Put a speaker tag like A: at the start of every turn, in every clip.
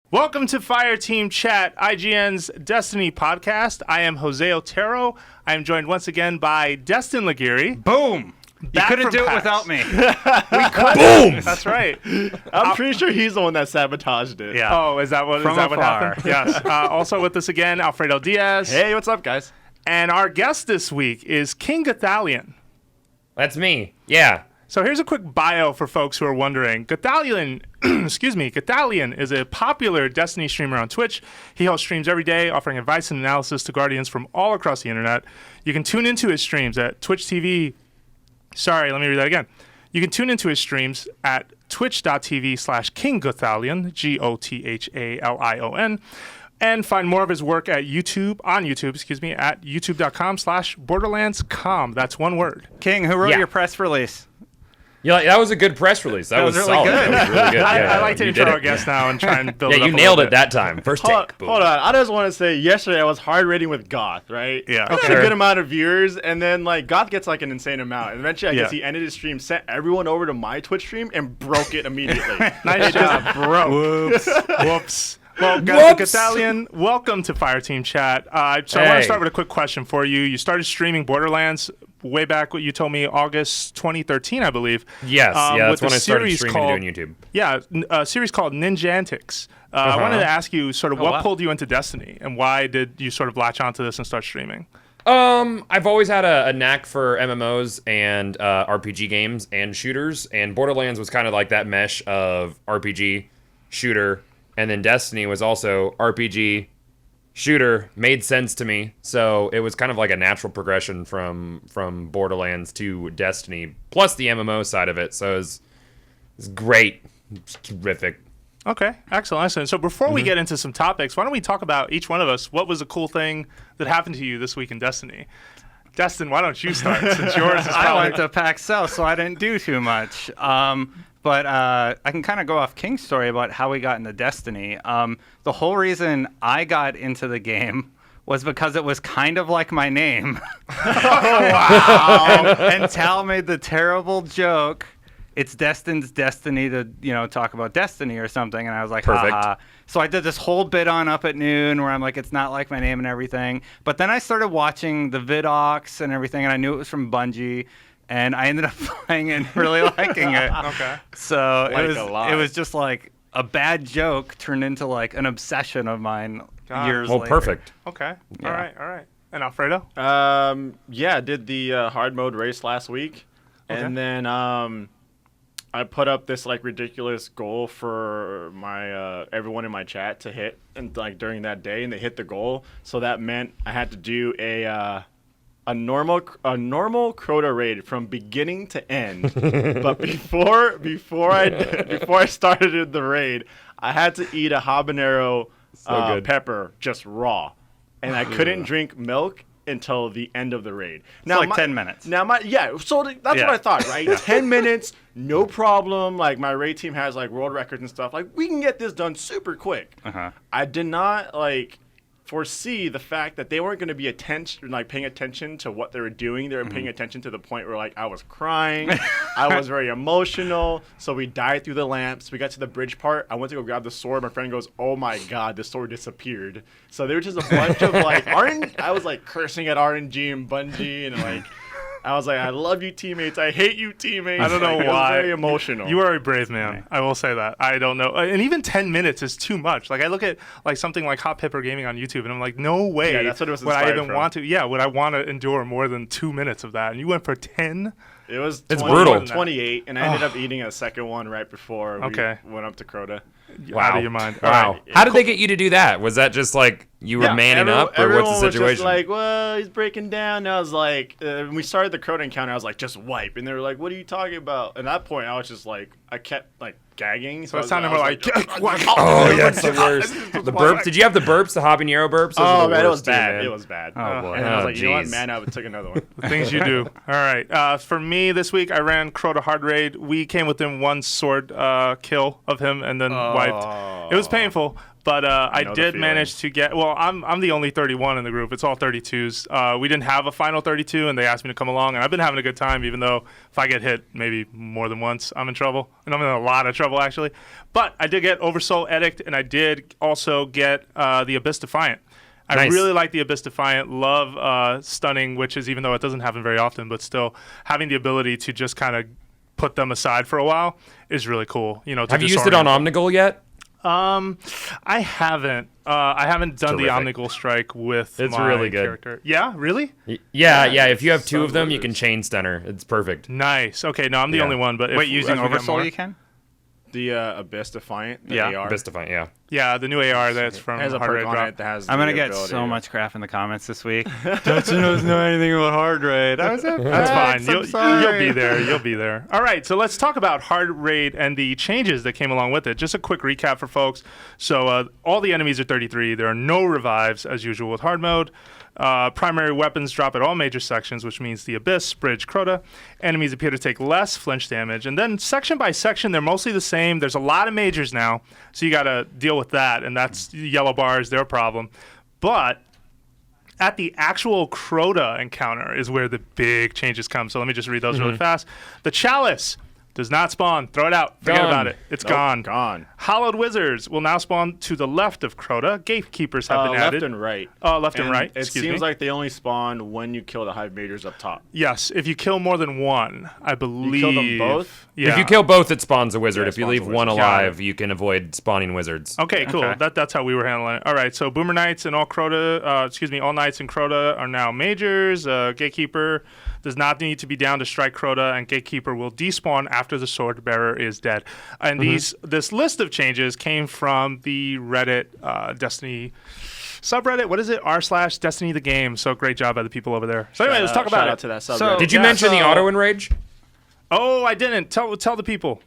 A: Welcome to Fire Team Chat, IGN's Destiny podcast. I am Jose Otero. I am joined once again by Destin Laguirre.
B: Boom! You couldn't do it without me.
A: We could. Boom! That's right.
C: I'm pretty sure he's the one that sabotaged it.
A: Yeah. Oh, is that what happened? Yes. Also with us again, Alfredo Diaz.
C: Hey, what's up, guys?
A: And our guest this week is King Gothalion.
D: That's me. Yeah.
A: So here's a quick bio for folks who are wondering. Gothalion, Gothalion is a popular Destiny streamer on Twitch. He hosts streams every day, offering advice and analysis to Guardians from all across the internet. You can tune into his streams at Twitch TV. Sorry, let me read that again. You can tune into his streams at twitch.tv/King Gothalion, Gothalion, and find more of his work at YouTube, at youtube.com/borderlandscom. That's one word.
B: King, who wrote your press release?
D: Yeah, that was a good press release. That was
B: really
D: solid.
B: good.
D: That was really good.
A: I like to intro our guest now and try and build it up.
D: Yeah, you nailed it that time. First take.
C: Hold on. I just want to say, yesterday I was hard rating with Goth, right?
A: Yeah.
C: Okay. A good amount of viewers, and then like Goth gets like an insane amount. And eventually, I guess he ended his stream, sent everyone over to my Twitch stream, and broke it immediately.
A: Nice job, bro. Whoops. Well, Gothalion, welcome to Fire Team Chat. So I want to start with a quick question for you. You started streaming Borderlands way back, what you told me, August 2013, I believe.
D: Yes, that's when I started streaming and doing YouTube.
A: Yeah, a series called Ninja Antics. I wanted to ask you sort of what pulled you into Destiny, and why did you sort of latch onto this and start streaming?
D: I've always had a knack for MMOs and RPG games and shooters, and Borderlands was kind of like that mesh of RPG, shooter, and then Destiny was also RPG, shooter, made sense to me. So it was kind of like a natural progression from Borderlands to Destiny, plus the MMO side of it. So it was great. It's terrific.
A: Okay, excellent. So before we get into some topics, why don't we talk about each one of us? What was a cool thing that happened to you this week in Destiny? Destin, why don't you start, since yours is probably...
B: I went to PAX South, so I didn't do too much. But I can kind of go off King's story about how we got into Destiny. The whole reason I got into the game was because it was kind of like my name. Oh, wow. and Tal made the terrible joke, it's Destin's destiny to, talk about Destiny or something. And I was like,
D: perfect.
B: Haha. So I did this whole bit on Up at Noon where I'm like, it's not like my name and everything. But then I started watching the vidocs and everything, and I knew it was from Bungie. And I ended up playing it and really liking it.
A: Okay.
B: So it was just like a bad joke turned into like an obsession of mine years later.
D: Perfect.
A: Okay. Yeah. All right. And Alfredo?
C: I did the hard mode race last week.
A: Okay.
C: And then I put up this like ridiculous goal for my everyone in my chat to hit, and like during that day, and they hit the goal. So that meant I had to do a normal Crota raid from beginning to end. But before I started the raid, I had to eat a habanero pepper just raw, and I couldn't drink milk until the end of the raid.
B: Now, like 10 minutes.
C: So that's what I thought, right? 10 minutes, no problem. Like my raid team has like world records and stuff. Like we can get this done super quick. I did not foresee the fact that they weren't going to be paying attention to what they were doing. They were paying attention to the point where I was crying. I was very emotional. So we died through the lamps. We got to the bridge part. I went to go grab the sword. My friend goes, "Oh my God, the sword disappeared." So there was just a bunch of I was cursing at RNG and Bungie, and I was like, "I love you, teammates. I hate you, teammates."
A: I don't know why.
C: It was very emotional.
A: You are a brave man. I will say that. I don't know. And even 10 minutes is too much. Like I look at something like Hot Pepper Gaming on YouTube, and I'm like, no way.
C: Yeah, that's what it was
A: would I even
C: from.
A: want to? Yeah, would I want to endure more than 2 minutes of that? And you went for 10.
C: It's
D: brutal.
C: 28, and I ended up eating a second one right before we went up to Crota.
A: Out of your mind.
D: Wow.
A: Right.
D: How did they get you to do that? Was that just like you were manning up, or what's the situation?
C: Was just like, well, he's breaking down. And I was like, when we started the Crota encounter, I was like, just wipe. And they were like, what are you talking about? And at that point, I was just like, I kept gagging.
A: So it sounded more like,
D: oh, yeah, it's the worst. The burps. Did you have the burps, the habanero burps?
C: Oh, man, it was bad. It was bad.
B: Oh, boy.
C: And I was like, you know what, man, I would take another one.
A: The things you do. All right. For me this week, I ran Crota Hard Raid. We came within one sword kill of him and then wiped. It was painful. But I
C: know the
A: did
C: feeling.
A: manage to get. Well, I'm the only 31 in the group. It's all 32s. We didn't have a final 32, and they asked me to come along, and I've been having a good time. Even though if I get hit maybe more than once, I'm in trouble, and I'm in a lot of trouble actually. But I did get Oversoul Edict, and I did also get the Abyss Defiant. I
D: Nice.
A: really like the Abyss Defiant. Love stunning witches, even though it doesn't happen very often. But still, having the ability to just kind of put them aside for a while is really cool. To
D: Have you used it on
A: disorient them.
D: Omnigul yet?
A: I haven't. I haven't done
D: Terrific.
A: the Omnigul Strike with
D: It's
A: my
D: really good.
A: character. Yeah, really?
D: Yeah. If you have two of
C: Sun
D: them, you can
C: Wizards.
D: chain stunner. It's perfect.
A: Nice. Okay, no, I'm the
D: Yeah.
A: only one. But
B: Wait, using
A: as we get
B: Oversoul
A: more-
B: you can?
C: The Abyss Defiant, the
B: Yeah.
C: AR.
D: Abyss Defiant, yeah.
A: Yeah, the new AR that's from
C: has a
A: Hard
C: perk
A: Raid
C: on
A: Drop.
C: it that has.
B: I'm
C: the
B: gonna get
C: ability
B: so
C: to-
B: much crap in the comments this week. Don't you know anything about Hard Raid? I was
A: That's fine. You'll be there. You'll be there. All right, so let's talk about Hard Raid and the changes that came along with it. Just a quick recap for folks. So all the enemies are 33. There are no revives as usual with hard mode. Primary weapons drop at all major sections, which means the Abyss, Bridge, Crota. Enemies appear to take less flinch damage. And then section by section, they're mostly the same. There's a lot of majors now, so you got to deal with that. And that's yellow bars, their problem. But at the actual Crota encounter is where the big changes come. So let me just read those really fast. The Chalice does not spawn. Throw it out. Forget
D: Gone.
A: about it. It's gone.
C: Gone.
A: Hallowed Wizards will now spawn to the left of Crota. Gatekeepers have been
C: Left
A: added.
C: and right.
A: Left and right.
C: It
A: Excuse
C: seems
A: me.
C: like they only spawn when you kill the Hive Majors up top.
A: Yes, if you kill more than one, I believe.
C: kill them both?
A: Yeah.
D: If you kill both, it spawns a wizard.
C: Yeah, it
D: If you
C: spawns
D: leave
C: a
D: one
C: wizard.
A: Got
D: alive, you can avoid spawning wizards.
A: Okay, cool.
B: Okay.
A: That's how we were handling it. All right, so Boomer Knights and all Crota, all Knights in Crota are now majors. Gatekeeper does not need to be down to strike Crota, and Gatekeeper will despawn after the Sword Bearer is dead. And this list of changes came from the Reddit Destiny subreddit. What is it? r/Destiny the game. So great job by the people over there. So anyway, let's talk about
C: Shout
A: it.
C: out to that
B: So-
C: subreddit.
D: Did you
A: Yeah,
D: mention the
A: so-
D: auto enrage?
A: Oh, I didn't. Tell the people.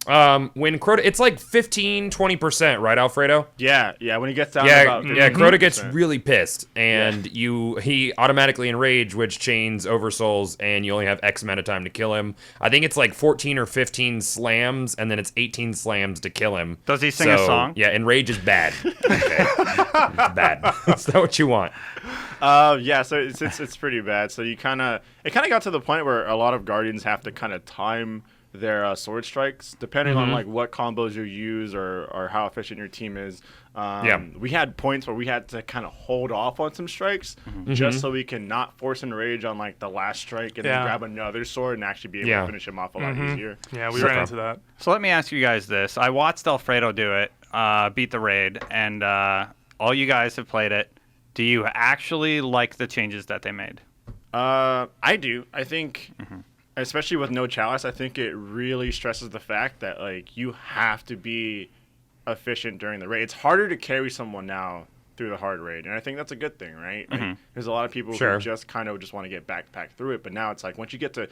D: When Crota, it's like 15-20%, right, Alfredo?
C: Yeah, when he gets down to
D: Yeah,
C: about
D: yeah. Crota gets
C: 15%.
D: really pissed, and he automatically enrage, which chains Oversouls, and you only have X amount of time to kill him. I think it's like 14 or 15 slams, and then it's 18 slams to kill him.
B: Does he sing a song?
D: Yeah, enrage is bad. Okay. It's bad. It's not what you want.
C: Yeah, so it's pretty bad. So it kind of got to the point where a lot of Guardians have to kind of time their sword strikes depending on like what combos you use or how efficient your team is. We had points where we had to kind of hold off on some strikes just so we can not force enrage on like the last strike and then grab another sword and actually be able to finish him off a lot easier.
A: Yeah, we ran into that.
B: So let me ask you guys this. I watched Alfredo do it, beat the raid, and all you guys have played it. Do you actually like the changes that they made?
C: I do. I think, especially with no chalice, I think it really stresses the fact that like you have to be efficient during the raid. It's harder to carry someone now through the hard raid, and I think that's a good thing, right? Like, there's a lot of people who just kind of just want to get backpacked through it, but now it's like once you get to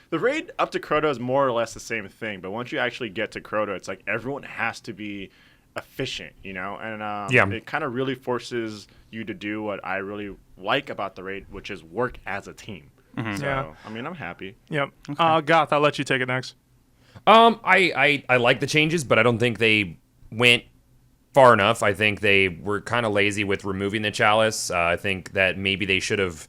C: the raid up to Crota is more or less the same thing, but once you actually get to Crota, it's like everyone has to be efficient, and it kind of really forces you to do what I really like about the raid, which is work as a team. So
A: Yeah.
C: I mean, I'm happy.
A: Yep. Goth, I'll let you take it next.
D: I like the changes, but I don't think they went far enough. I think they were kind of lazy with removing the chalice. I think that maybe they should have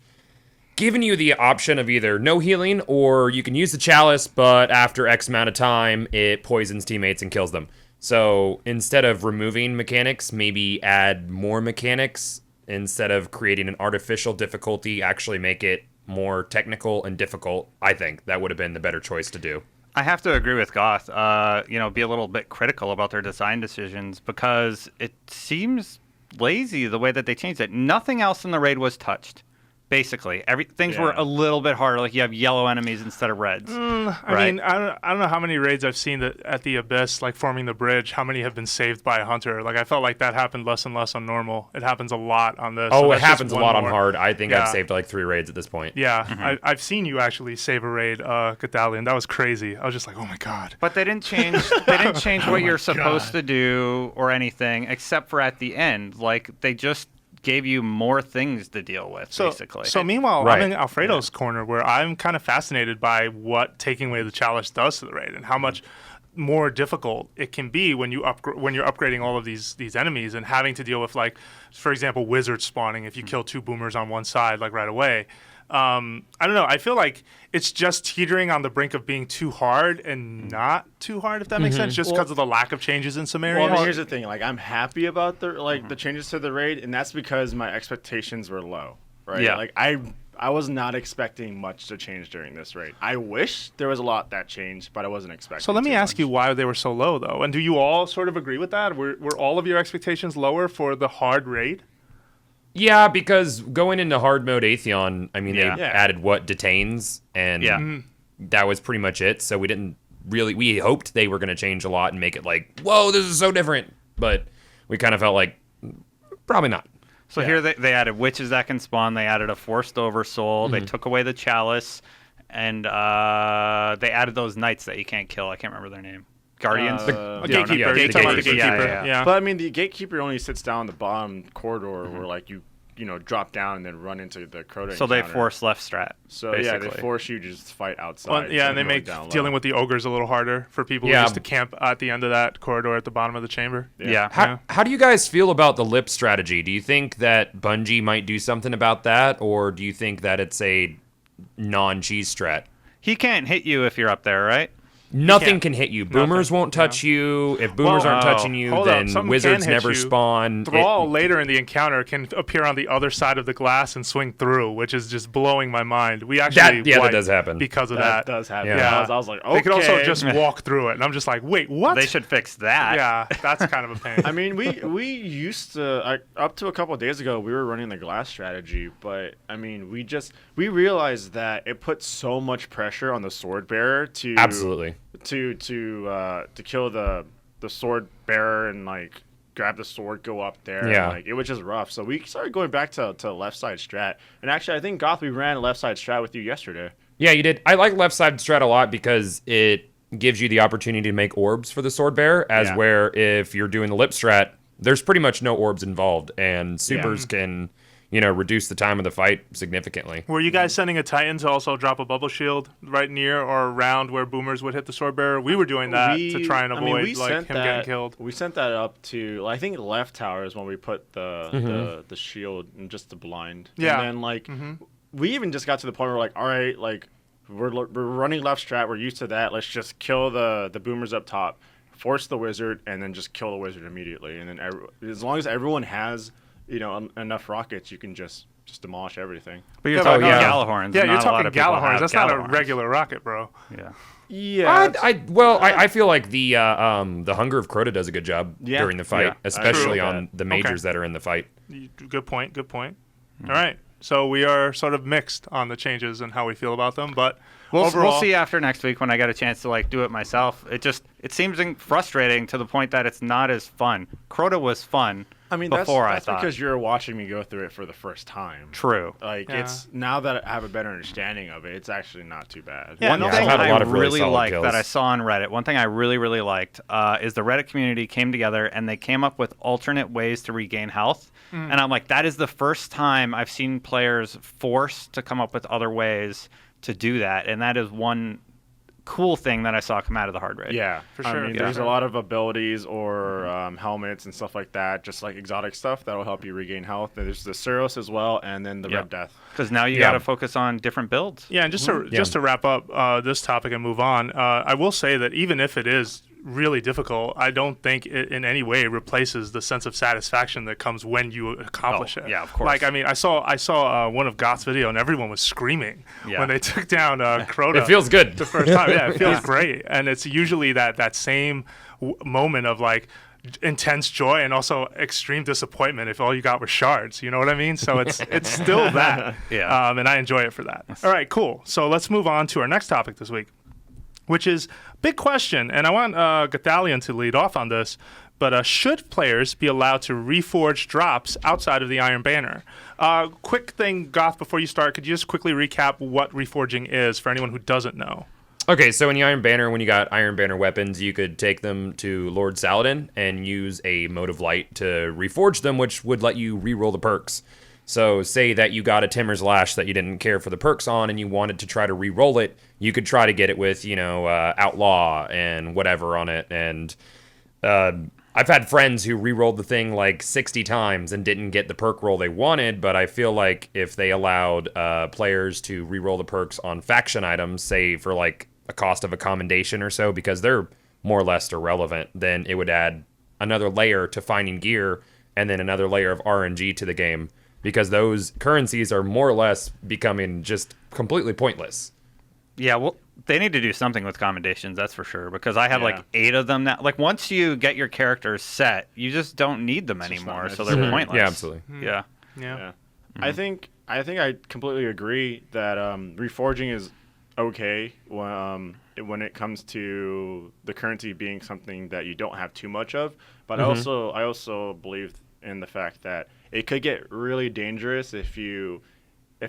D: given you the option of either no healing or you can use the chalice, but after X amount of time, it poisons teammates and kills them. So instead of removing mechanics, maybe add more mechanics. Instead of creating an artificial difficulty, actually make it more technical and difficult. I think that would have been the better choice to do.
B: I have to agree with Goth. Be a little bit critical about their design decisions because it seems lazy the way that they changed it. Nothing else in the raid was touched. Basically, things were a little bit harder. Like you have yellow enemies instead of reds.
A: I mean, I don't know how many raids I've seen that at the Abyss, like forming the bridge. How many have been saved by a hunter? Like I felt like that happened less and less on normal. It happens a lot on this.
D: Oh,
A: so
D: it
A: that's just
D: happens a
A: one
D: lot on
A: more.
D: hard. I think I've
A: Yeah.
D: saved like 3 raids at this point.
A: Yeah, I've seen you actually save a raid, Gothalion. That was crazy. I was just like, oh my god.
B: But they didn't change. They didn't change what you're supposed to do or anything, except for at the end. Like they just gave you more things to deal with, basically.
A: So meanwhile,
D: Right.
A: I'm in Alfredo's corner where I'm kind of fascinated by what taking away the chalice does to the raid and how much more difficult it can be when you're upgrading all of these enemies and having to deal with, like, for example, wizards spawning if you kill 2 boomers on one side, like, right away. I don't know. I feel like it's just teetering on the brink of being too hard and not too hard, if that makes sense, just because of the lack of changes in some areas.
C: Well, here's the thing. Like, I'm happy about the changes to the raid, and that's because my expectations were low, right?
B: Yeah.
C: Like, I was not expecting much to change during this raid. I wish there was a lot that changed, but I wasn't expecting.
A: So let me
C: too
A: ask
C: much.
A: you why they were so low, though. And do you all sort of agree with that? Were all of your expectations lower for the hard raid?
D: Yeah, because going into hard mode Atheon, I mean,
B: Yeah.
D: they added what detains, and
B: Yeah.
D: that was pretty much it. So we hoped they were going to change a lot and make it like, whoa, this is so different. But we kind of felt like, probably not.
B: So here they added witches that can spawn. They added a forced oversoul. They took away the chalice, and they added those knights that you can't kill. I can't remember their name. Guardians.
A: Gatekeeper.
D: yeah,
A: You're
D: the
A: talking about the
D: gatekeeper.
A: gatekeeper. Yeah.
C: But I mean, the gatekeeper only sits down the bottom corridor where like you drop down and then run into the Crota.
B: So they
C: encounter.
B: force left strat.
C: So
B: basically.
C: yeah, they force you to just fight outside.
A: Well, yeah, and they make dealing with the ogres a little harder for people who used to camp at the end of that corridor at the bottom of the chamber.
B: Yeah.
D: How do you guys feel about the lip strategy? Do you think that Bungie might do something about that, or do you think that it's a non-cheese strat?
B: He can't hit you if you're up there, right?
D: Nothing can hit you. Boomers won't touch you. If boomers aren't touching you,
A: hold up.
D: then
A: Something
D: wizards
A: can hit
D: never
A: you.
D: spawn.
A: Thrall later in the encounter can appear on the other side of the glass and swing through, which is just blowing my mind. We actually
D: that
A: wiped
D: does happen.
A: because of
C: That
A: that.
C: does happen.
D: Yeah.
C: I was like, okay.
A: They could also just walk through it, and I'm just like, wait, what?
B: They should fix that.
A: Yeah, that's kind of a pain.
C: I mean, we used to up to a couple of days ago we were running the glass strategy, but I mean we realized that it put so much pressure on the sword bearer to
D: Absolutely.
C: to kill the sword bearer and like grab the sword, go up there.
D: Yeah.
C: Like it was just rough. So we started going back to left side strat. And actually, I think Goth, we ran a left side strat with you yesterday.
D: Yeah, you did. I like left side strat a lot because it gives you the opportunity to make orbs for the sword bearer, as where if you're doing the lip strat, there's pretty much no orbs involved, and supers can, reduce the time of the fight significantly.
A: Were you guys sending a Titan to also drop a bubble shield right near or around where boomers would hit the sword bearer? We were doing that to try and avoid him getting killed.
C: We sent that up to, I think, left tower is when we put the shield and just the blind.
A: Yeah.
C: And then we even just got to the point where we're like, all right, like we're running left strat. We're used to that. Let's just kill the boomers up top, force the wizard, and then just kill the wizard immediately. And then as long as everyone has enough rockets, you can just demolish everything.
B: But you're talking
A: yeah.
B: Gallahorns.
A: Yeah,
B: and
A: you're
B: not a lot
A: talking
B: of people
A: Gallahorns.
B: have
A: That's not a
B: Gallahorns.
A: regular rocket, bro.
B: Yeah.
C: Yeah.
D: I feel like the Hunger of Crota does a good job
C: Yeah.
D: during the fight,
B: Yeah.
D: especially
C: True.
D: on the majors that are in the fight.
A: Good point. All right. So we are sort of mixed on the changes and how we feel about them, but overall,
B: We'll see after next week when I get a chance to do it myself. It seems frustrating to the point that it's not as fun. Crota was fun.
C: I mean,
B: before
C: that's
B: I thought.
C: because you're watching me go through it for the first time.
B: True.
C: Like it's now that I have a better understanding of it, it's actually not too bad.
B: One
D: Yeah,
B: thing
D: I've had a lot
B: I
D: of really
B: really
D: solid
B: liked
D: kills.
B: that I saw on Reddit, one thing I really, really liked is the Reddit community came together and they came up with alternate ways to regain health. And I'm like, that is the first time I've seen players forced to come up with other ways to do that. And that is one cool thing that I saw come out of the hard raid.
C: Yeah,
A: For sure,
C: I mean,
A: for
C: there's
A: sure.
C: a lot of abilities or helmets and stuff like that, just like exotic stuff that'll help you regain health. There's the Suros as well, and then the Red Death.
B: Because now you
D: Yeah.
B: got to focus on different builds.
A: Yeah, and just to wrap up this topic and move on, I will say that even if it is really difficult, I don't think it in any way replaces the sense of satisfaction that comes when you accomplish it.
B: yeah, of course.
A: Like, I mean, I saw one of Goth's video and everyone was screaming when they took down Crota.
D: It feels good.
A: the first time. Yeah, it feels great, and it's usually that same moment of like intense joy and also extreme disappointment if all you got were shards. You know what I mean? So it's still that.
B: Yeah.
A: And I enjoy it for that. All right, cool. So let's move on to our next topic this week, which is big question, and I want Gothalion to lead off on this. But should players be allowed to reforge drops outside of the Iron Banner? Quick thing, Goth, before you start, could you just quickly recap what reforging is for anyone who doesn't know?
D: Okay, so in the Iron Banner, when you got Iron Banner weapons, you could take them to Lord Saladin and use a Mode of Light to reforge them, which would let you reroll the perks. So say that you got a Timur's Lash that you didn't care for the perks on and you wanted to try to re-roll it, you could try to get it with, Outlaw and whatever on it. And I've had friends who re-rolled the thing like 60 times and didn't get the perk roll they wanted, but I feel like if they allowed players to re-roll the perks on faction items, say for like a cost of a commendation or so, because they're more or less irrelevant, then it would add another layer to finding gear and then another layer of RNG to the game, because those currencies are more or less becoming just completely pointless.
B: Yeah, well, they need to do something with commendations, that's for sure, because I have like 8 of them now. Like, once you get your characters set, you just don't need them anymore, so they're pointless.
D: Yeah, absolutely.
B: Yeah.
C: Mm-hmm. I think I completely agree that reforging is okay when it comes to the currency being something that you don't have too much of. But I also believe in the fact that it could get really dangerous if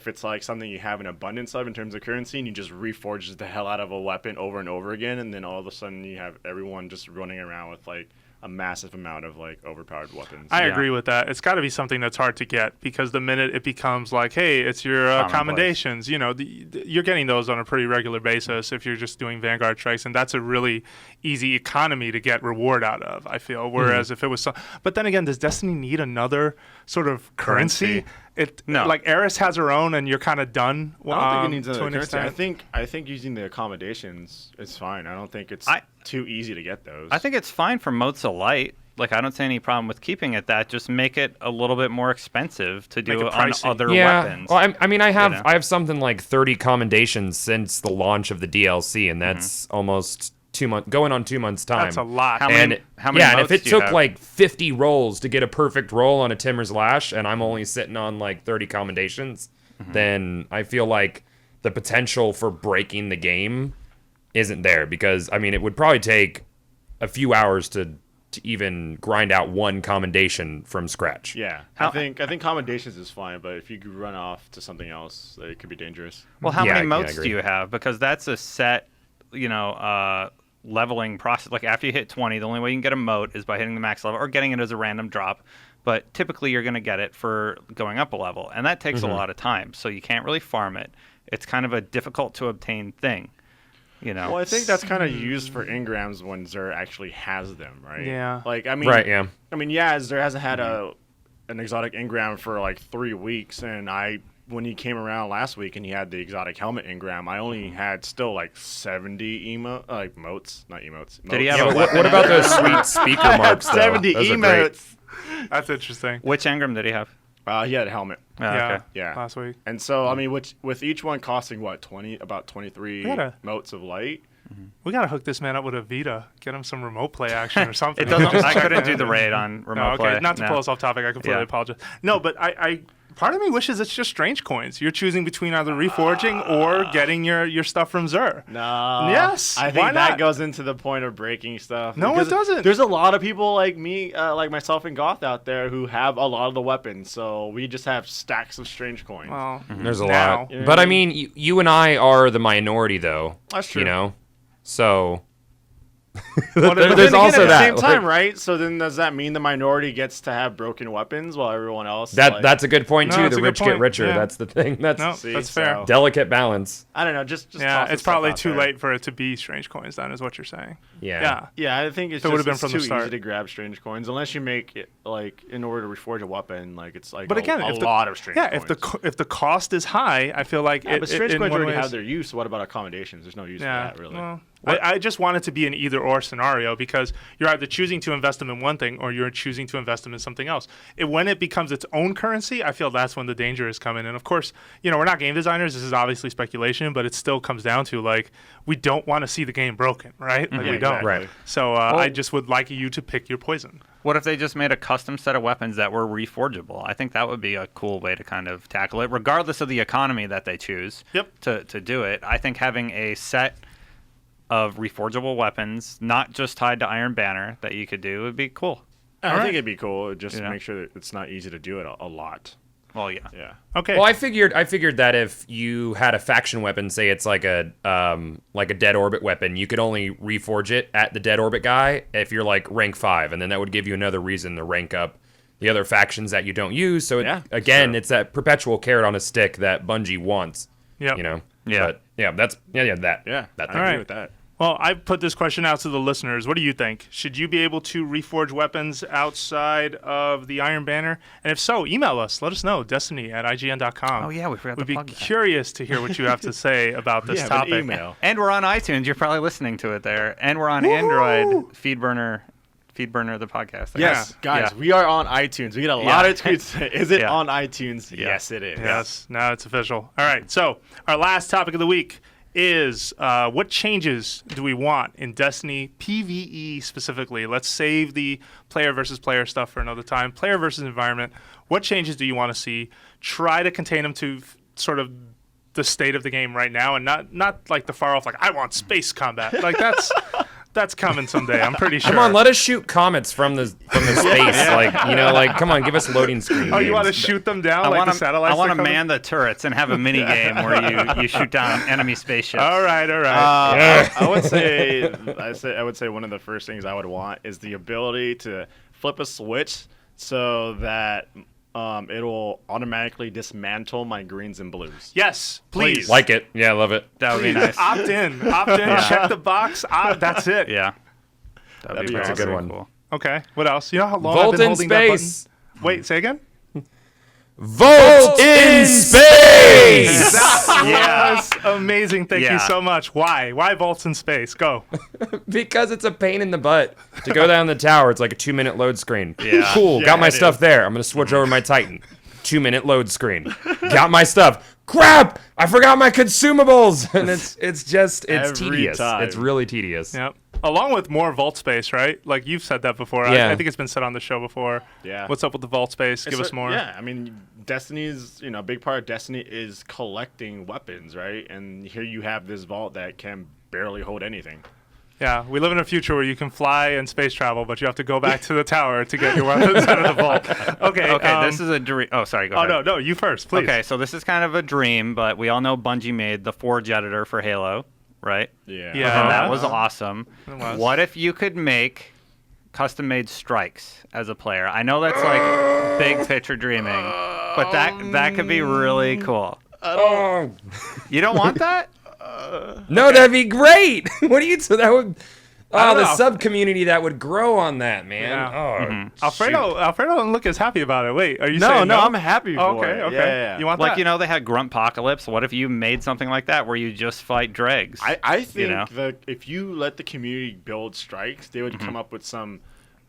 C: it's like something you have an abundance of in terms of currency and you just reforge the hell out of a weapon over and over again, and then all of a sudden you have everyone just running around with like a massive amount of like overpowered weapons.
A: I agree with that. It's got to be something that's hard to get, because the minute it becomes like, hey, it's your commendations, you're getting those on a pretty regular basis if you're just doing Vanguard strikes, and that's a really easy economy to get reward out of, I feel. Whereas if it was but then again, does Destiny need another sort of currency?
B: No.
A: Like Eris has her own, and you're kind of done.
C: I don't think it needs another currency.
A: Extent.
C: I think using the accommodations is fine. I don't think it's too easy to get those.
B: I think it's fine for Motes of Light. Like, I don't see any problem with keeping it that. Just make it a little bit more expensive to do it on other weapons.
D: Well, I mean, I have something like 30 commendations since the launch of the DLC, and that's almost 2 months, going on 2 months' time.
A: That's a lot.
B: How many
D: and
B: motes
D: if it
B: do you
D: took
B: have?
D: like 50 rolls to get a perfect roll on a Timur's Lash, and I'm only sitting on like 30 commendations, then I feel like the potential for breaking the game isn't there, because I mean, it would probably take a few hours to even grind out one commendation from scratch.
C: Yeah, I think commendations is fine, but if you could run off to something else, it could be dangerous.
B: Well, how many
D: I
B: motes
D: agree.
B: do you have? Because that's a set, leveling process. Like, after you hit 20, the only way you can get a mote is by hitting the max level or getting it as a random drop. But typically, you're going to get it for going up a level, and that takes a lot of time. So you can't really farm it. It's kind of a difficult to obtain thing.
C: Well, I think that's kind of used for engrams when Xur actually has them, right?
A: Yeah.
C: Like, I mean,
D: Right, yeah.
C: I mean, yeah, Xur hasn't had an exotic engram for like 3 weeks, and when he came around last week and he had the exotic helmet engram, I only had still like 70 motes, not emotes.
B: Did he
C: motes.
B: have
D: What about those sweet speaker marks, though?
C: 70
D: Those are great.
C: emotes.
A: That's interesting.
B: Which engram did he have?
C: He had a helmet.
B: Oh,
A: Yeah.
B: okay.
C: Yeah.
A: Last week.
C: And so, I mean, with each one costing what, about 23 motes of light.
A: We gotta hook this man up with a Vita. Get him some remote play action or something.
B: It doesn't.
A: Just
B: I
A: check
B: couldn't
A: that
B: do
A: in.
B: the raid on remote
A: No, okay.
B: play.
A: Not to pull us off topic. I completely
B: Yeah.
A: apologize. No, but I part of me wishes it's just strange coins. You're choosing between either reforging or getting your stuff from Xur.
C: No.
A: Yes,
C: I
A: why
C: think that
A: not?
C: goes into the point of breaking stuff.
A: No,
C: because
A: it doesn't.
C: There's a lot of people like me, like myself and Goth out there who have a lot of the weapons. So we just have stacks of strange coins.
A: Well,
D: There's a
A: now.
D: lot. But I mean, you and I are the minority, though.
C: That's true.
D: So
C: Well,
D: there's
C: then again,
D: also
C: at the
D: that.
C: same time, right? So then does that mean the minority gets to have broken weapons while everyone else?
D: That's a good point
A: No,
D: too.
A: it's
D: The
A: a good
D: rich get
A: point.
D: richer.
A: Yeah.
D: That's the thing. That's
A: No,
C: See,
A: that's fair.
C: so-
D: delicate balance.
C: I don't know. Just
A: Yeah,
C: toss
A: it's
C: the stuff
A: probably
C: out
A: too
C: there.
A: late for it to be strange coins. Then is what you're saying.
D: Yeah.
C: Yeah, I think it's
A: If it would've
C: just
A: been from the
C: too
A: start.
C: easy to grab strange coins unless you make it like in order to reforge a weapon. Like it's like
A: But again,
C: a
A: if
C: lot of strange coins.
A: if the cost is high, I feel like
C: but strange
A: in
C: coins
A: one
C: already
A: way
C: have
A: is-
C: their use. What about accommodations? There's no use for that really.
A: Well, I just want it to be an either-or scenario, because you're either choosing to invest them in one thing or you're choosing to invest them in something else. When it becomes its own currency, I feel that's when the danger is coming. And of course, we're not game designers. This is obviously speculation, but it still comes down to, like, we don't want to see the game broken, right? Like,
C: Yeah,
A: we don't.
C: exactly.
D: Right.
A: So I just would like you to pick your poison.
B: What if they just made a custom set of weapons that were reforgeable? I think that would be a cool way to kind of tackle it, regardless of the economy that they choose.
A: Yep.
B: To do it, I think having a set of reforgeable weapons, not just tied to Iron Banner, that you could do would be cool.
C: I think it'd be cool. Just
B: Yeah.
C: make sure that it's not easy to do it a lot.
B: Well, yeah.
C: Yeah.
A: Okay.
D: Well, I figured that if you had a faction weapon, say it's like a dead orbit weapon, you could only reforge it at the dead orbit guy if you're like rank 5, and then that would give you another reason to rank up the other factions that you don't use. So again,
C: sure.
D: it's that perpetual carrot on a stick that Bungie wants.
A: Yep.
D: You know.
B: Yeah.
D: But that.
C: Yeah,
D: That
C: I
D: thing.
C: agree with that.
A: Well, I put this question out to the listeners. What do you think? Should you be able to reforge weapons outside of the Iron Banner? And if so, email us. Let us know. Destiny@ign.com.
B: Oh, yeah, we forgot to
A: We'd be
B: plug that.
A: curious to hear what you have to say about this
C: Yeah,
A: topic.
C: an email.
B: And we're on iTunes. You're probably listening to it there. And we're on Android. Feedburner the podcast.
C: Yes, guys, we are on iTunes. We get a lot of tweets. Is it on iTunes? Yes, it is.
A: Yes, now it's official. All right, so our last topic of the week is what changes do we want in Destiny PvE specifically? Let's save the player versus player stuff for another time. Player versus environment. What changes do you want to see? Try to contain them to sort of the state of the game right now, and not like the far off. Like I want space combat. Like that's coming someday. I'm pretty sure.
D: Come on, let us shoot comets from the space. Like come on, give us loading screens.
A: Oh, you want to shoot them down like the satellites?
B: I want to
A: that come in?
B: man the turrets and have a mini game where you shoot down enemy spaceships.
A: All right.
C: I would say one of the first things I would want is the ability to flip a switch so that it'll automatically dismantle my greens and blues.
A: Yes, please.
D: Like it. Yeah, I love it.
B: That would be nice.
A: Opt in. Check the box. That's it.
B: Yeah. That'd be
C: That's a
D: good
B: very
D: one.
B: cool.
A: Okay. What else? You know how long
D: Vault
A: I've been
D: in
A: holding
D: space.
A: that button? Wait, say again.
D: Vault in space.
A: Yes. Amazing. Thank you
B: Yeah.
A: so much. Why? Why vaults in space? Go.
D: Because it's a pain in the butt to go down the tower. It's like a 2-minute load screen.
B: Yeah.
D: Cool.
C: Yeah,
D: Got my
C: it
D: stuff
C: is.
D: there. I'm gonna switch over my Titan. 2-minute load screen. Got my stuff. Crap! I forgot my consumables. And it's
C: Every
D: tedious.
C: time.
D: It's really tedious.
A: Yep. Along with more vault space, right? Like you've said that before.
D: Yeah.
A: I think it's been said on the show before.
C: Yeah.
A: What's up with the vault space? Give us more.
C: Yeah, I mean, Destiny's, a big part of Destiny is collecting weapons, right? And here you have this vault that can barely hold anything.
A: Yeah, we live in a future where you can fly and space travel, but you have to go back to the tower to get your weapons out of the vault. Okay.
B: Okay, this is a dream. Oh, sorry, go ahead.
A: No, you first, please.
B: Okay, so this is kind of a dream, but we all know Bungie made the Forge editor for Halo, right?
C: Yeah.
A: Yeah.
B: And that was awesome.
A: It was.
B: What if you could make custom-made strikes as a player? I know that's like big picture dreaming, but that could be really cool.
D: Oh.
B: You don't want that?
D: No, that'd be great. What do you? So that would. Oh,
A: don't
D: the
A: know.
D: sub community that would grow on that, man.
A: Yeah.
D: Oh,
A: Alfredo doesn't look as happy about it. Wait, are you
C: No,
A: saying no?
C: I'm happy for
A: Okay,
C: it.
A: okay.
C: Yeah.
A: You want
B: Like,
A: that?
B: they had Gruntpocalypse. What if you made something like that where you just fight dregs?
C: I think
B: know?
C: that if you let the community build strikes, they would come up with some,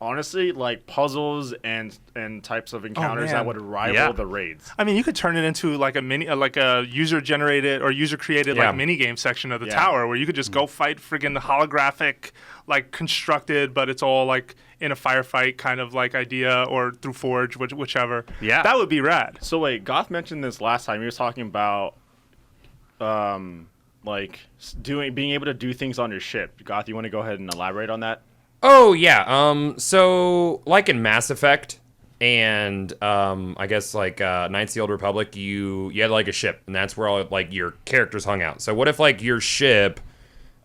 C: honestly, like puzzles and types of encounters
A: man.
C: that would rival
B: Yeah.
C: the raids.
A: I mean, you could turn it into like a mini, like a user-generated or user-created
D: Yeah.
A: like mini-game section of the
C: Yeah.
A: tower where you could just go fight friggin' the holographic, like constructed, but it's all like in a firefight kind of like idea or through Forge, whichever.
B: Yeah.
A: That would be rad.
C: So wait, Goth mentioned this last time. He was talking about, being able to do things on your ship. Goth, you want to go ahead and elaborate on that?
D: Oh yeah. So like in Mass Effect and I guess like Knights of the Old Republic, you had like a ship, and that's where all like your characters hung out. So what if like your ship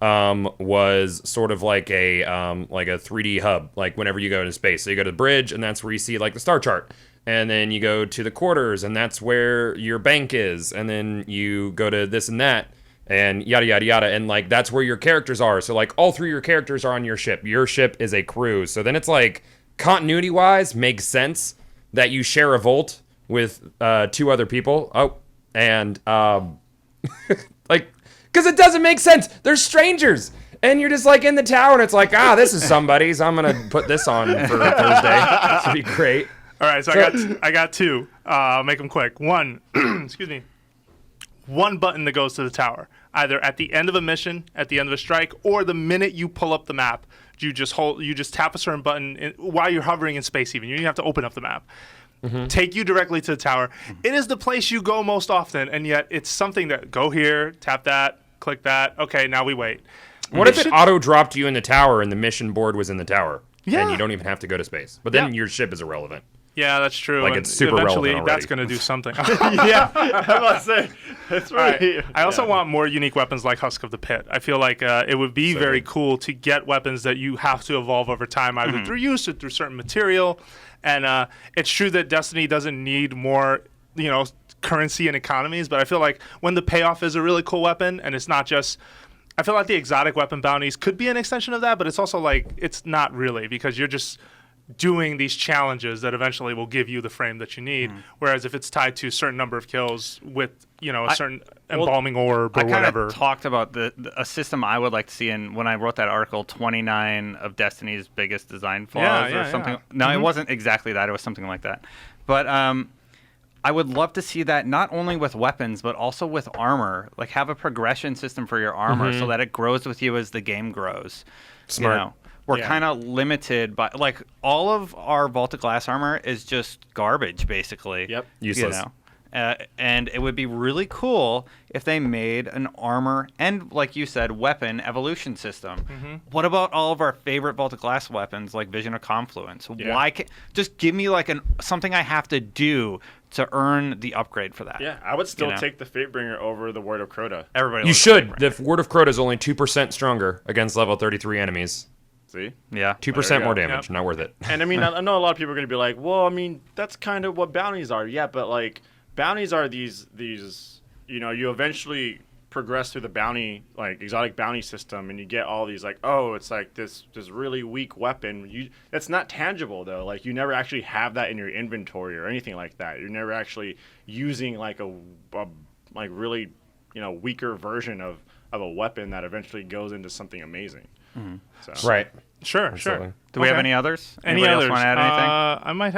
D: was sort of like a 3D hub, like whenever you go into space. So you go to the bridge, and that's where you see like the star chart. And then you go to the quarters, and that's where your bank is. And then you go to this and that, and yada, yada, yada. And, like, that's where your characters are. So, like, all 3 of your characters are on your ship. Your ship is a crew. So then it's, like, continuity-wise, makes sense that you share a vault with 2 other people. Oh, and, like, because it doesn't make sense. They're strangers. And you're just, like, in the tower, and it's like, this is somebody's. I'm going to put this on for Thursday. This would be great.
A: All right, so I got 2. I'll make them quick. One, excuse me. One button that goes to the tower, either at the end of a mission, at the end of a strike, or the minute you pull up the map. You just tap a certain button while you're hovering in space. Even you don't have to open up the map. Take you directly to the tower. It is the place you go most often, and yet it's something that go here, tap that, click that. Okay, now we wait.
D: What if it auto-dropped you in the tower and the mission board was in the tower?
A: Yeah.
D: And you don't even have to go to space. But then
A: Yeah.
D: your ship is irrelevant.
A: Yeah, that's true.
D: Like,
A: and
D: it's super
A: eventually
D: relevant
A: that's
D: already.
A: going to do something.
C: Yeah, I'm about to say that's right.
A: I also want more unique weapons like Husk of the Pit. I feel like it would be very cool to get weapons that you have to evolve over time, either through use or through certain material. And it's true that Destiny doesn't need more, currency and economies, but I feel like when the payoff is a really cool weapon, and it's not just, I feel like the exotic weapon bounties could be an extension of that, but it's also like, it's not really, because you're just doing these challenges that eventually will give you the frame that you need. Whereas if it's tied to a certain number of kills with, a certain embalming orb or
B: I kind
A: whatever.
B: of talked about a system I would like to see in when I wrote that article, 29 of Destiny's biggest design flaws or something. No, it wasn't exactly that. It was something like that. But I would love to see that not only with weapons, but also with armor. Like have a progression system for your armor so that it grows with you as the game grows.
D: Smart.
B: We're kind of limited by, like, all of our Vault of Glass armor is just garbage, basically.
C: Yep.
D: Useless.
B: And it would be really cool if they made an armor and, like you said, weapon evolution system. What about all of our favorite Vault of Glass weapons, like Vision of Confluence?
C: Yeah.
B: Why can't just give me like something I have to do to earn the upgrade for that?
C: Yeah, I would still take the Fatebringer over the Word of Crota.
B: Everybody.
D: You
B: loves
D: should.
B: Fatebringer.
D: The Word of Crota is only 2% stronger against level 33 enemies.
C: See?
B: Yeah.
D: 2% more damage. Not worth it.
C: And I mean, I know a lot of people are going to be like, well, I mean, that's kind of what bounties are. Yeah, but like bounties are these you eventually progress through the bounty, like exotic bounty system, and you get all these like, oh, it's like this really weak weapon. That's not tangible though. Like you never actually have that in your inventory or anything like that. You're never actually using like a like really weaker version of a weapon that eventually goes into something amazing. So.
D: Right.
A: Sure.
D: Absolutely.
B: Do we have any others?
A: Any
B: Anybody
A: others?
B: else want to add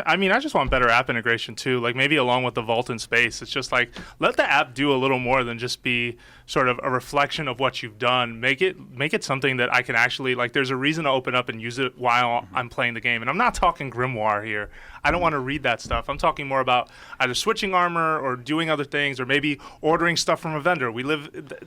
B: anything?
A: I just want better app integration too. Like maybe along with the Vault in Space, it's just like let the app do a little more than just be sort of a reflection of what you've done. Make it something that I can actually like. There's a reason to open up and use it while I'm playing the game. And I'm not talking Grimoire here. I don't want to read that stuff. I'm talking more about either switching armor or doing other things, or maybe ordering stuff from a vendor.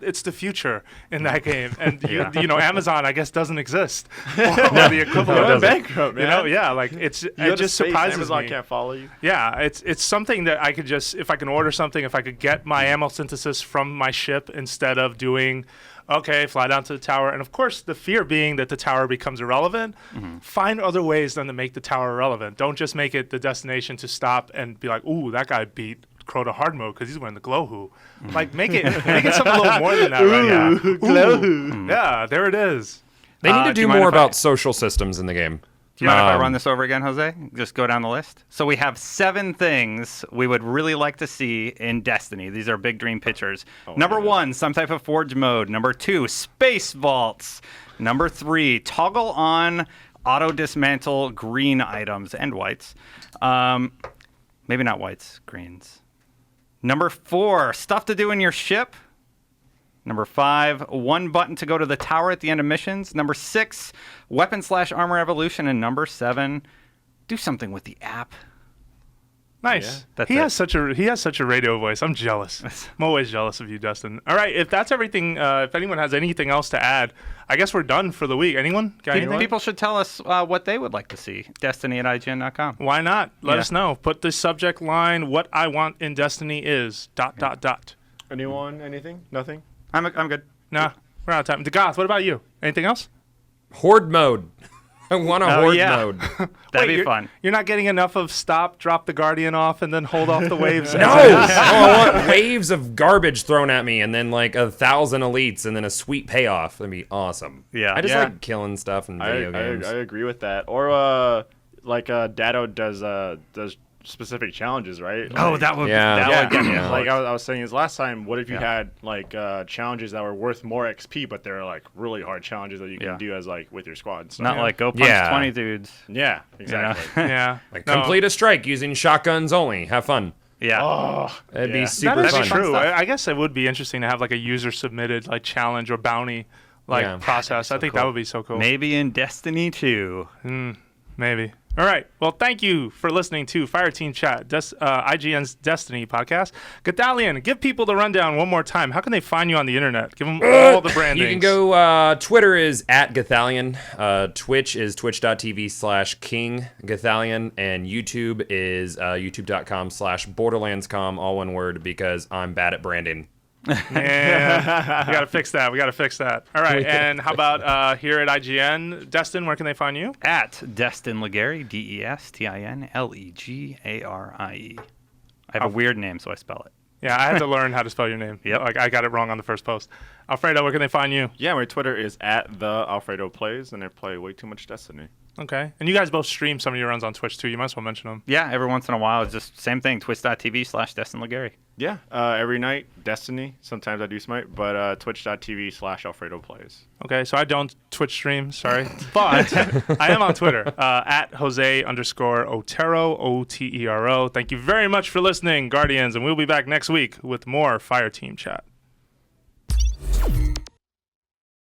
A: It's the future in that game, and Amazon I guess doesn't exist. Or the equivalent.
C: Going bankrupt, man.
A: Like it
C: You're
A: just
C: space,
A: surprises
C: Amazon
A: me.
C: can't follow you.
A: Yeah, it's something that I could just, if I can order something, if I could get my ammo synthesis from my ship instead of doing, okay, fly down to the tower. And of course, the fear being that the tower becomes irrelevant. Find other ways than to make the tower irrelevant. Don't just make it the destination to stop and be like, ooh, that guy beat Crota hard mode because he's wearing the glow hoo. Like make it something a little more than that, right? Yeah.
C: Glow hoo.
A: Yeah, there it is.
D: They need to
B: do
D: do
B: you mind
D: more
B: if
D: about social systems in the game.
B: Do you mind if I run this over again, Jose? Just go down the list. So we have 7 things we would really like to see in Destiny. These are big dream pictures. Number 1, some type of Forge mode. Number 2, space vaults. Number 3, toggle on auto dismantle green items and whites. Maybe not whites, greens. Number 4, stuff to do in your ship. Number 5, 1 button to go to the tower at the end of missions. Number 6, weapon/armor evolution. And number 7, do something with the app.
A: Nice.
B: Yeah,
A: He has such a radio voice. I'm jealous. I'm always jealous of you, Dustin. All right, if that's everything, if anyone has anything else to add, I guess we're done for the week. Anyone? Got anything?
B: People should tell us what they would like to see. Destiny@ign.com.
A: Why not? Let us know. Put the subject line, what I want in Destiny is ...
C: Anyone? Anything? Nothing?
B: I'm good.
A: Nah, we're out of time. DeGoth, what about you? Anything else?
D: Horde mode. I want a horde mode.
B: That'd be
A: you're,
B: fun.
A: You're not getting enough of stop, drop the Guardian off, and then hold off the waves.
D: No! I want waves of garbage thrown at me, and then like 1,000 elites, and then a sweet payoff. That'd be awesome.
B: Yeah.
D: I just
C: Yeah.
D: like killing stuff in video games.
C: I agree with that. Or Dado does specific challenges, right?
B: That would
C: Yeah.
B: get me.
D: Yeah.
C: Like I was saying this last time, what if you had like challenges that were worth more XP, but they're like really hard challenges that you can do as like with your squad and stuff.
B: Not like go punch 20 dudes.
C: Yeah, exactly.
A: Yeah.
D: Like complete a strike using shotguns only. Have fun.
B: Yeah.
D: That'd be
C: Yeah.
D: super
A: That is
D: fun.
A: true.
B: stuff.
A: I guess it would be interesting to have like a user submitted like challenge or bounty like
D: Yeah.
A: process. I think that would be so cool.
B: Maybe in Destiny 2.
A: Maybe. All right. Well, thank you for listening to Fire Team Chat, IGN's Destiny podcast. Gothalion, give people the rundown one more time. How can they find you on the internet? Give them all the branding.
D: You can go, Twitter is @Gothalion. Twitch is twitch.tv/King Gothalion. And YouTube is youtube.com/BorderlandsCom, all one word, because I'm bad at branding.
A: Yeah, we got to fix that. All right. And how about here at IGN? Destin, where can they find you?
B: At Destin Legary, DestinLegari. I have a weird name, so I spell it.
A: Yeah, I had to learn how to spell your name.
B: Yep.
A: Like, I got it wrong on the first post. Alfredo, where can they find you?
C: Yeah, my Twitter is @theAlfredoPlays, and I play way too much Destiny.
A: Okay. And you guys both stream some of your runs on Twitch, too. You might as well mention them.
B: Yeah, every once in a while, it's just same thing, twitch.tv/Destin Legary.
C: Yeah, every night, Destiny. Sometimes I do Smite, but twitch.tv/AlfredoPlays.
A: Okay, so I don't Twitch stream, sorry. But I am on Twitter, @Jose_Otero, OTERO. Thank you very much for listening, Guardians, and we'll be back next week with more Fire Team Chat.